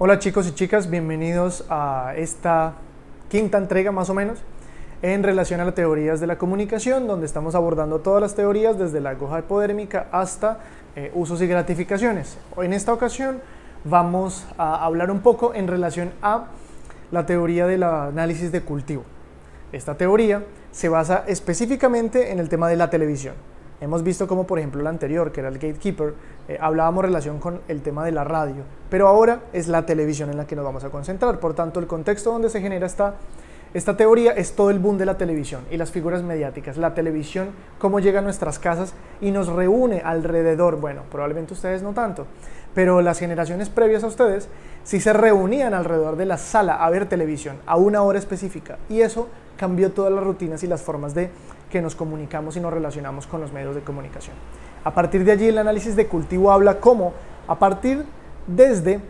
Hola chicos y chicas, bienvenidos a esta quinta entrega más o menos en relación a las teorías de la comunicación, donde estamos abordando todas las teorías desde la aguja hipodérmica hasta usos y gratificaciones. Hoy en esta ocasión vamos a hablar un poco en relación a la teoría del análisis de cultivo. Esta teoría se basa específicamente en el tema de la televisión. Hemos visto como, por ejemplo, la anterior, que era el Gatekeeper, hablábamos relación con el tema de la radio, pero ahora es la televisión en la que nos vamos a concentrar. Por tanto, el contexto donde se genera esta teoría es todo el boom de la televisión y las figuras mediáticas. La televisión, cómo llega a nuestras casas y nos reúne alrededor. Bueno, probablemente ustedes no tanto, pero las generaciones previas a ustedes sí se reunían alrededor de la sala a ver televisión a una hora específica, y eso cambió todas las rutinas y las formas de que nos comunicamos y nos relacionamos con los medios de comunicación. A partir de allí, el análisis de cultivo habla cómo, a partir desde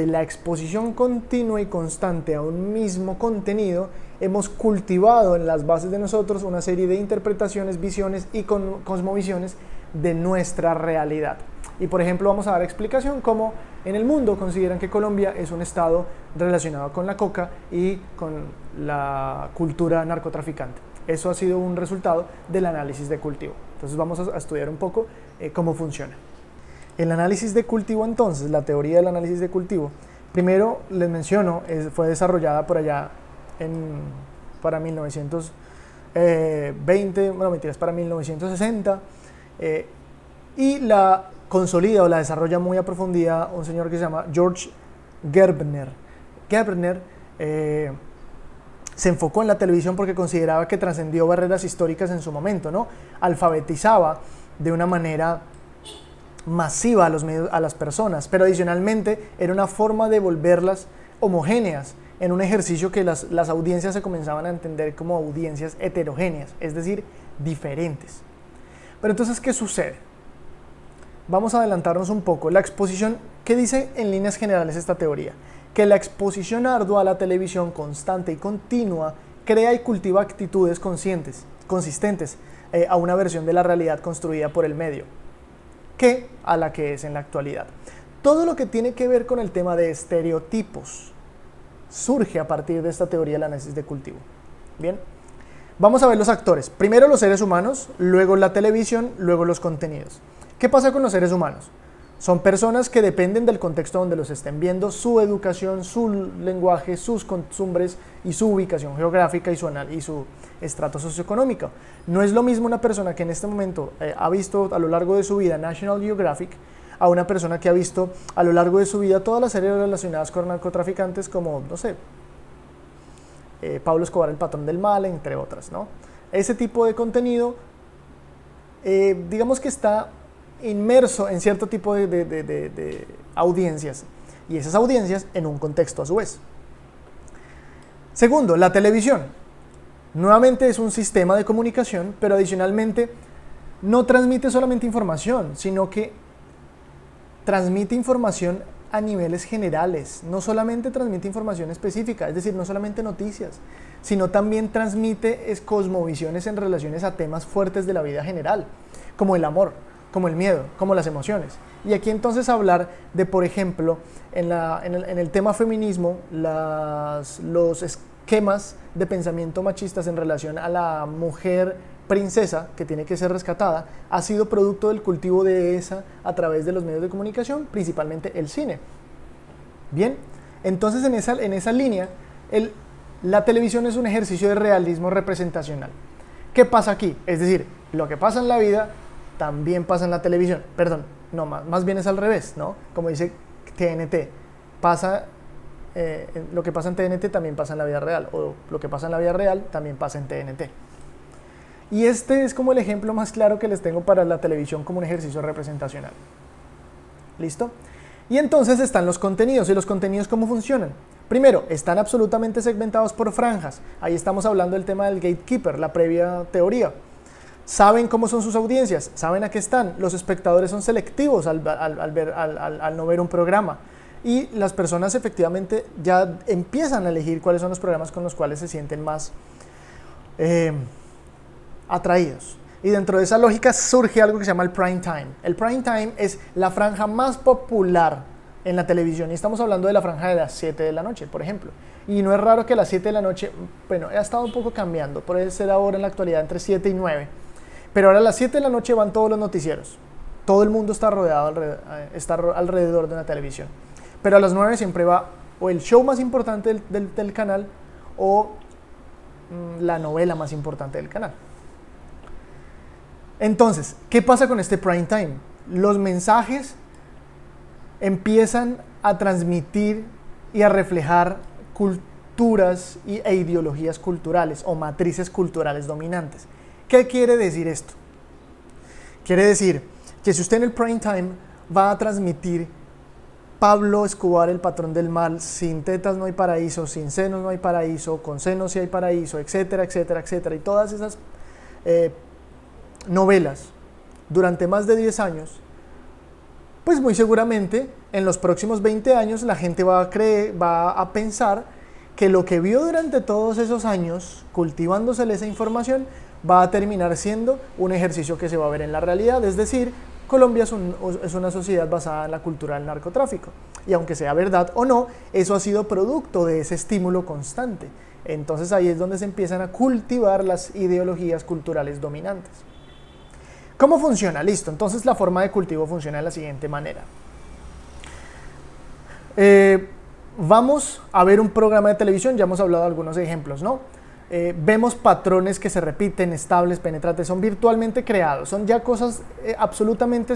la exposición continua y constante a un mismo contenido, hemos cultivado en las bases de nosotros una serie de interpretaciones, visiones y cosmovisiones de nuestra realidad. Y por ejemplo, vamos a dar explicación cómo en el mundo consideran que Colombia es un estado relacionado con la coca y con la cultura narcotraficante. Eso ha sido un resultado del análisis de cultivo. Entonces vamos a estudiar un poco cómo funciona. El análisis de cultivo, entonces, la teoría del análisis de cultivo, primero les menciono, fue desarrollada por allá para 1920, para 1960, y la consolida o la desarrolla muy a profundidad un señor que se llama George Gerbner. Gerbner se enfocó en la televisión porque consideraba que trascendió barreras históricas en su momento, ¿no? Alfabetizaba de una manera masiva a las personas, pero adicionalmente era una forma de volverlas homogéneas en un ejercicio que las audiencias se comenzaban a entender como audiencias heterogéneas, es decir, diferentes. Pero entonces, ¿qué sucede? Vamos a adelantarnos un poco. La exposición, ¿qué dice en líneas generales esta teoría? Que la exposición ardua a la televisión constante y continua crea y cultiva actitudes consistentes a una versión de la realidad construida por el medio, que a la que es en la actualidad. Todo lo que tiene que ver con el tema de estereotipos surge a partir de esta teoría del análisis de cultivo. Bien, vamos a ver los actores. Primero los seres humanos, luego la televisión, luego los contenidos. ¿Qué pasa con los seres humanos? Son personas que dependen del contexto donde los estén viendo, su educación, su lenguaje, sus costumbres y su ubicación geográfica y su estrato socioeconómico. No es lo mismo una persona que en este momento ha visto a lo largo de su vida National Geographic a una persona que ha visto a lo largo de su vida todas las series relacionadas con narcotraficantes como, no sé, Pablo Escobar, el patrón del mal, entre otras, ¿no? Ese tipo de contenido, digamos que está inmerso en cierto tipo de audiencias, y esas audiencias en un contexto a su vez. Segundo, la televisión. Nuevamente es un sistema de comunicación, pero adicionalmente no transmite solamente información, sino que transmite información a niveles generales. No solamente transmite información específica, es decir, no solamente noticias, sino también transmite cosmovisiones en relaciones a temas fuertes de la vida general, como el amor, como el miedo, como las emociones. Y aquí entonces hablar de, por ejemplo, en el tema feminismo, los esquemas de pensamiento machistas en relación a la mujer princesa que tiene que ser rescatada, ha sido producto del cultivo de esa a través de los medios de comunicación, principalmente el cine. Bien, entonces en esa línea, la televisión es un ejercicio de realismo representacional. ¿Qué pasa aquí? Es decir, lo que pasa en la vida también pasa en la televisión. Perdón, no, más bien es al revés, ¿no? Como dice TNT, lo que pasa en TNT también pasa en la vida real, o lo que pasa en la vida real también pasa en TNT. Y este es como el ejemplo más claro que les tengo para la televisión como un ejercicio representacional. ¿Listo? Y entonces están los contenidos. ¿Y los contenidos cómo funcionan? Primero, están absolutamente segmentados por franjas. Ahí estamos hablando del tema del gatekeeper, la previa teoría. Saben cómo son sus audiencias, saben a qué están. Los espectadores son selectivos al no ver un programa. Y las personas efectivamente ya empiezan a elegir cuáles son los programas con los cuales se sienten más atraídos. Y dentro de esa lógica surge algo que se llama el prime time. El prime time es la franja más popular en la televisión, y estamos hablando de la franja de las 7 de la noche, por ejemplo. Y no es raro que a las 7 de la noche, bueno, ha estado un poco cambiando, puede ser ahora en la actualidad entre 7 y 9, pero ahora a las 7 de la noche van todos los noticieros. Todo el mundo está rodeado, está alrededor de una televisión. Pero a las 9 siempre va o el show más importante del canal o la novela más importante del canal. Entonces, ¿qué pasa con este prime time? Los mensajes empiezan a transmitir y a reflejar culturas e ideologías culturales o matrices culturales dominantes. ¿Qué quiere decir esto? Quiere decir que si usted en el prime time va a transmitir Pablo Escobar, el patrón del mal, sin tetas no hay paraíso, sin senos no hay paraíso, con senos sí hay paraíso, etcétera, etcétera, etcétera, y todas esas novelas durante más de 10 años, pues muy seguramente en los próximos 20 años la gente va a pensar que lo que vio durante todos esos años cultivándosele esa información va a terminar siendo un ejercicio que se va a ver en la realidad, es decir, Colombia es una sociedad basada en la cultura del narcotráfico, y aunque sea verdad o no, eso ha sido producto de ese estímulo constante. Entonces ahí es donde se empiezan a cultivar las ideologías culturales dominantes. ¿Cómo funciona? Listo, entonces la forma de cultivo funciona de la siguiente manera. Vamos a ver un programa de televisión, ya hemos hablado de algunos ejemplos, ¿no? Vemos patrones que se repiten, estables, penetrantes, son virtualmente creados, son ya cosas absolutamente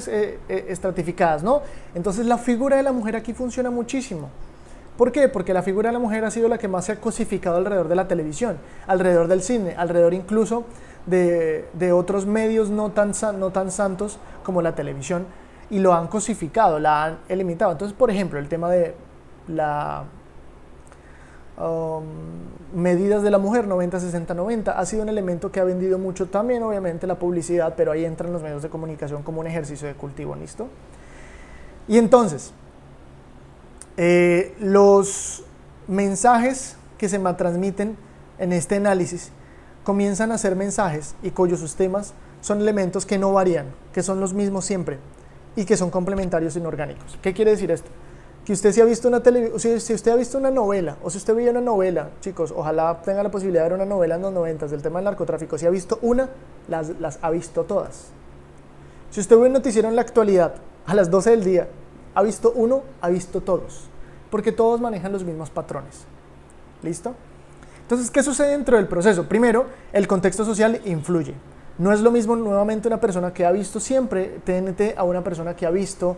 estratificadas, ¿no? Entonces la figura de la mujer aquí funciona muchísimo. ¿Por qué? Porque la figura de la mujer ha sido la que más se ha cosificado alrededor de la televisión, alrededor del cine, alrededor incluso de otros medios no tan santos como la televisión, y lo han cosificado, la han eliminado. Entonces, por ejemplo, el tema de la medidas de la mujer 90-60-90 ha sido un elemento que ha vendido mucho también, obviamente la publicidad, pero ahí entran los medios de comunicación como un ejercicio de cultivo, ¿listo? Y entonces los mensajes que se transmiten en este análisis comienzan a ser mensajes y cuyos sistemas son elementos que no varían, que son los mismos siempre y que son complementarios e inorgánicos. ¿Qué quiere decir esto? Que usted si ha visto si usted ha visto una novela, o si usted veía una novela, chicos, ojalá tenga la posibilidad de ver una novela en los 90 del tema del narcotráfico, si ha visto una, las ha visto todas. Si usted ve un noticiero en la actualidad, a las 12 del día, ha visto uno, ha visto todos, porque todos manejan los mismos patrones. ¿Listo? Entonces, ¿qué sucede dentro del proceso? Primero, el contexto social influye. No es lo mismo nuevamente una persona que ha visto siempre TNT a una persona que ha visto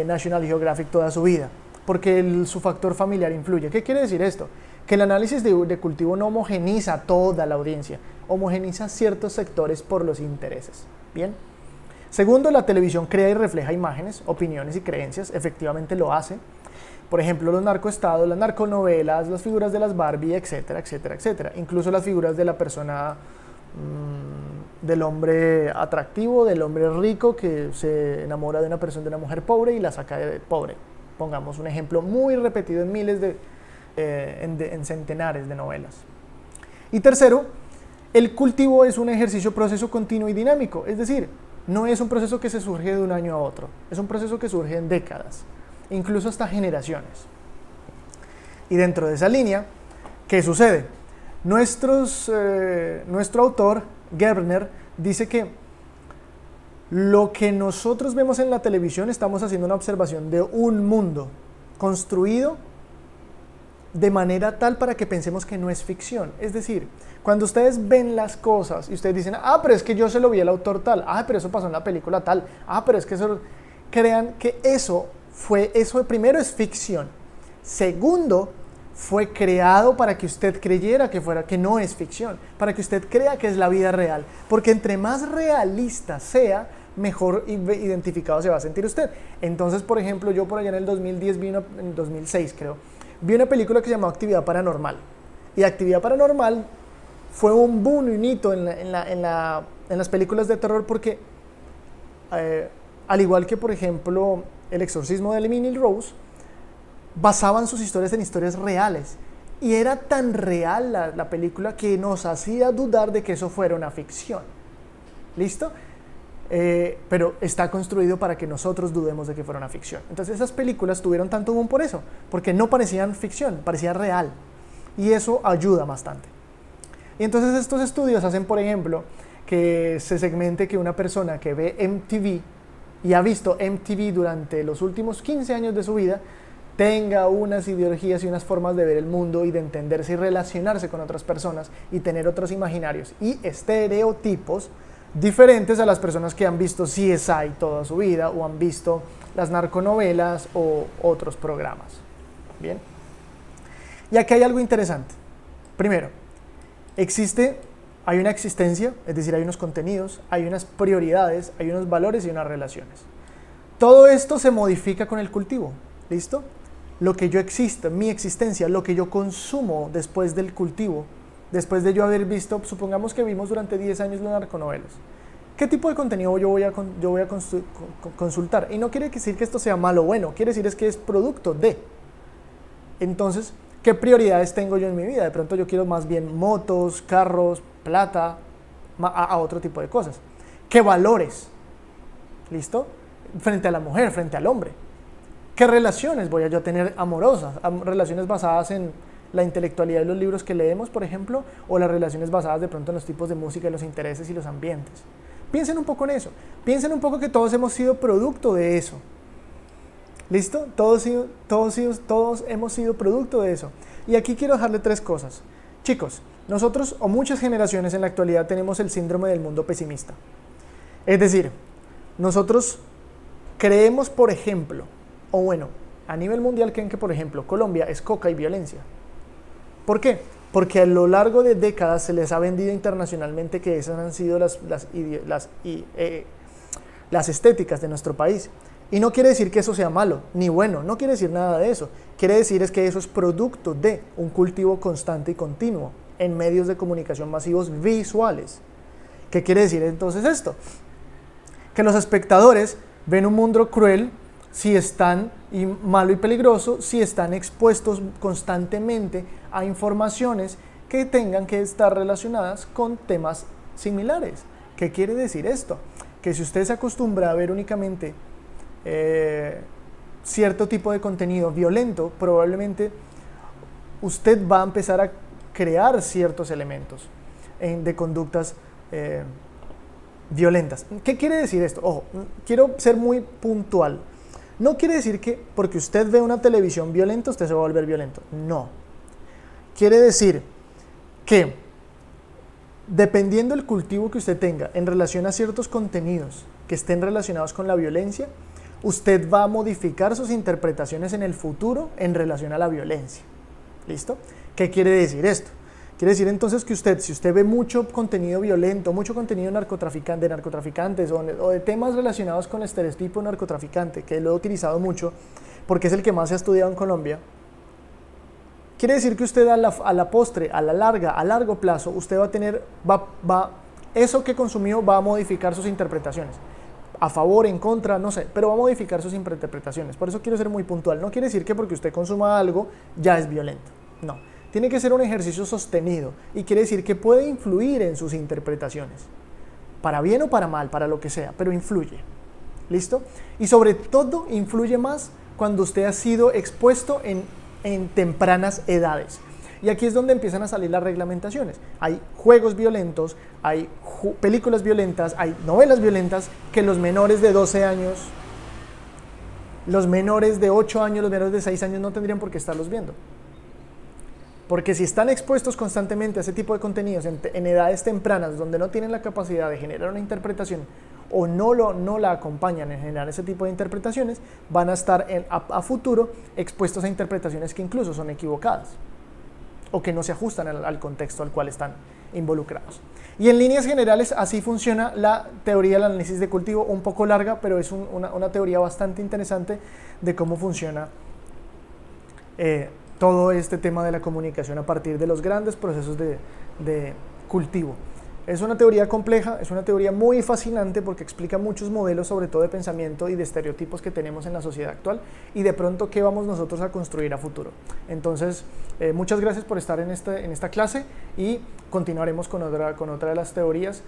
National Geographic toda su vida, porque su factor familiar influye. ¿Qué quiere decir esto? Que el análisis de cultivo no homogeniza a toda la audiencia, homogeniza ciertos sectores por los intereses. Bien. Segundo, la televisión crea y refleja imágenes, opiniones y creencias, efectivamente lo hace. Por ejemplo, los narcoestados, las narconovelas, las figuras de las Barbie, etcétera, etcétera, etcétera. Incluso las figuras de la persona, del hombre atractivo, del hombre rico que se enamora de una persona, de una mujer pobre y la saca de pobre. Pongamos un ejemplo muy repetido en miles en centenares de novelas. Y tercero, el cultivo es un ejercicio, proceso continuo y dinámico, es decir, no es un proceso que se surge de un año a otro, es un proceso que surge en décadas, incluso hasta generaciones. Y dentro de esa línea, ¿qué sucede? Nuestro autor, Gebner, dice que lo que nosotros vemos en la televisión, estamos haciendo una observación de un mundo construido de manera tal para que pensemos que no es ficción. Es decir, cuando ustedes ven las cosas y ustedes dicen, pero es que yo se lo vi al autor tal, pero eso pasó en la película tal, pero es que eso, crean que eso primero es ficción, segundo, fue creado para que usted creyera que no es ficción, para que usted crea que es la vida real, porque entre más realista sea, mejor identificado se va a sentir usted. Entonces, por ejemplo, yo por allá en el 2010 en 2006 creo, vi una película que se llamó Actividad Paranormal, y Actividad Paranormal fue un boom, un hito en las películas de terror, porque al igual que por ejemplo El exorcismo de Emily Rose, basaban sus historias en historias reales, y era tan real la película que nos hacía dudar de que eso fuera una ficción. ¿Listo? pero está construido para que nosotros dudemos de que fuera una ficción. Entonces esas películas tuvieron tanto boom por eso, porque no parecían ficción, parecía real, y eso ayuda bastante. Y entonces estos estudios hacen, por ejemplo, que se segmente que una persona que ve MTV y ha visto MTV durante los últimos 15 años de su vida tenga unas ideologías y unas formas de ver el mundo y de entenderse y relacionarse con otras personas y tener otros imaginarios y estereotipos diferentes a las personas que han visto CSI toda su vida o han visto las narconovelas o otros programas. Bien. Y aquí hay algo interesante. Primero, hay una existencia, es decir, hay unos contenidos, hay unas prioridades, hay unos valores y unas relaciones. Todo esto se modifica con el cultivo, ¿listo? Lo que yo existo, mi existencia, lo que yo consumo después del cultivo, después de yo haber visto, supongamos que vimos durante 10 años las narconovelas. ¿Qué tipo de contenido yo voy a consultar? Y no quiere decir que esto sea malo o bueno, quiere decir que es producto de. Entonces, ¿qué prioridades tengo yo en mi vida? De pronto yo quiero más bien motos, carros, plata, a otro tipo de cosas. ¿Qué valores? ¿Listo? Frente a la mujer, frente al hombre. ¿Qué relaciones voy a yo tener amorosas? Relaciones basadas en la intelectualidad de los libros que leemos, por ejemplo, o las relaciones basadas de pronto en los tipos de música y los intereses y los ambientes. Piensen un poco en eso. Piensen un poco que todos hemos sido producto de eso. ¿Listo? Todos hemos sido producto de eso. Y aquí quiero dejarle 3 cosas. Chicos, nosotros o muchas generaciones en la actualidad tenemos el síndrome del mundo pesimista. Es decir, nosotros creemos, por ejemplo, o bueno, a nivel mundial creen que, por ejemplo, Colombia es coca y violencia. ¿Por qué? Porque a lo largo de décadas se les ha vendido internacionalmente que esas han sido las estéticas de nuestro país. Y no quiere decir que eso sea malo, ni bueno, no quiere decir nada de eso. Quiere decir es que eso es producto de un cultivo constante y continuo en medios de comunicación masivos visuales. ¿Qué quiere decir entonces esto? Que los espectadores ven un mundo cruel y malo y peligroso si están expuestos constantemente a informaciones que tengan que estar relacionadas con temas similares. ¿Qué quiere decir esto? Que si usted se acostumbra a ver únicamente cierto tipo de contenido violento, probablemente usted va a empezar a crear ciertos elementos de conductas violentas. ¿Qué quiere decir esto? Ojo, quiero ser muy puntual. No quiere decir que porque usted ve una televisión violenta, usted se va a volver violento. No. Quiere decir que dependiendo del cultivo que usted tenga en relación a ciertos contenidos que estén relacionados con la violencia, usted va a modificar sus interpretaciones en el futuro en relación a la violencia. ¿Listo? ¿Qué quiere decir esto? Quiere decir entonces que si usted ve mucho contenido violento, mucho contenido de narcotraficantes o de temas relacionados con el estereotipo narcotraficante, que lo he utilizado mucho porque es el que más se ha estudiado en Colombia, quiere decir que usted a la postre, a largo plazo, usted va a tener, eso que consumió va a modificar sus interpretaciones. A favor, en contra, no sé, pero va a modificar sus interpretaciones. Por eso quiero ser muy puntual. No quiere decir que porque usted consuma algo ya es violento. No. Tiene que ser un ejercicio sostenido y quiere decir que puede influir en sus interpretaciones. Para bien o para mal, para lo que sea, pero influye. ¿Listo? Y sobre todo influye más cuando usted ha sido expuesto en tempranas edades. Y aquí es donde empiezan a salir las reglamentaciones. Hay juegos violentos, hay películas violentas, hay novelas violentas que los menores de 12 años, los menores de 8 años, los menores de 6 años no tendrían por qué estarlos viendo. Porque si están expuestos constantemente a ese tipo de contenidos en edades tempranas donde no tienen la capacidad de generar una interpretación o no la acompañan en generar ese tipo de interpretaciones, van a estar a futuro expuestos a interpretaciones que incluso son equivocadas o que no se ajustan al contexto al cual están involucrados. Y en líneas generales así funciona la teoría del análisis de cultivo, un poco larga, pero es una teoría bastante interesante de cómo funciona todo este tema de la comunicación a partir de los grandes procesos de cultivo. Es una teoría compleja, es una teoría muy fascinante porque explica muchos modelos, sobre todo de pensamiento y de estereotipos que tenemos en la sociedad actual y de pronto qué vamos nosotros a construir a futuro. Entonces, muchas gracias por estar en esta clase y continuaremos con otra de las teorías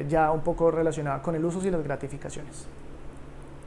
ya un poco relacionada con el uso y las gratificaciones.